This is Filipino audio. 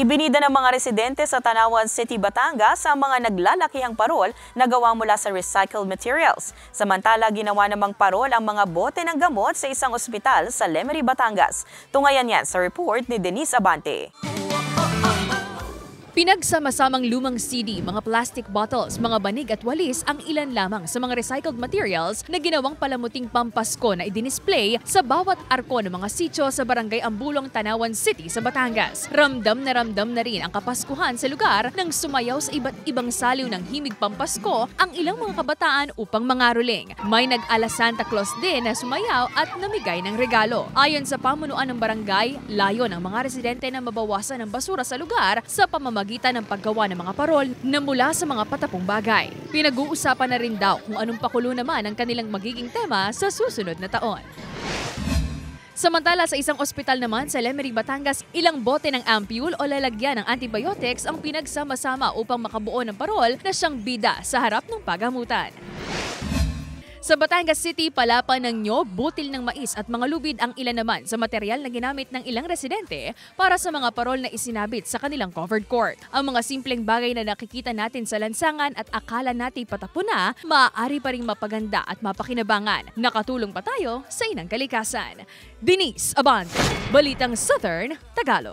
Ibinida ng mga residente sa Tanawan City, Batangas ang mga naglalakihang parol na gawa mula sa recycled materials. Samantala, ginawa namang parol ang mga bote ng gamot sa isang ospital sa Lemery, Batangas. Tungayan yan sa report ni Denise Abante. Pinagsama-samang lumang CD, mga plastic bottles, mga banig at walis ang ilan lamang sa mga recycled materials na ginawang palamuting pampasko na i-display sa bawat arko ng mga sityo sa Barangay Ambulong, Tanawan City sa Batangas. Ramdam na rin ang kapaskuhan sa lugar nang sumayaw sa iba't ibang saliw ng himig pampasko ang ilang mga kabataan upang mangaroling. May nag-ala Santa Claus din na sumayaw at namigay ng regalo. Ayon sa pamunuan ng barangay, layo ng mga residente na mabawasan ang basura sa lugar sa pamamagitan ng paggawa ng mga parol na mula sa mga patapong bagay. Pinag-uusapan na rin daw kung anong pakulo naman ang kanilang magiging tema sa susunod na taon. Samantala sa isang ospital naman sa Lemery, Batangas, ilang bote ng ampule o lalagyan ng antibiotics ang pinagsama-sama upang makabuo ng parol na siyang bida sa harap ng paggamutan. Sa Batangas City, palapa ng nyog, butil ng mais at mga lubid ang ilan naman sa material na ginamit ng ilang residente para sa mga parol na isinabit sa kanilang covered court. Ang mga simpleng bagay na nakikita natin sa lansangan at akala natin patapon na, maaari pa ring mapaganda at mapakinabangan. Nakatulong pa tayo sa inang kalikasan. Denise Abante, Balitang Southern Tagalog.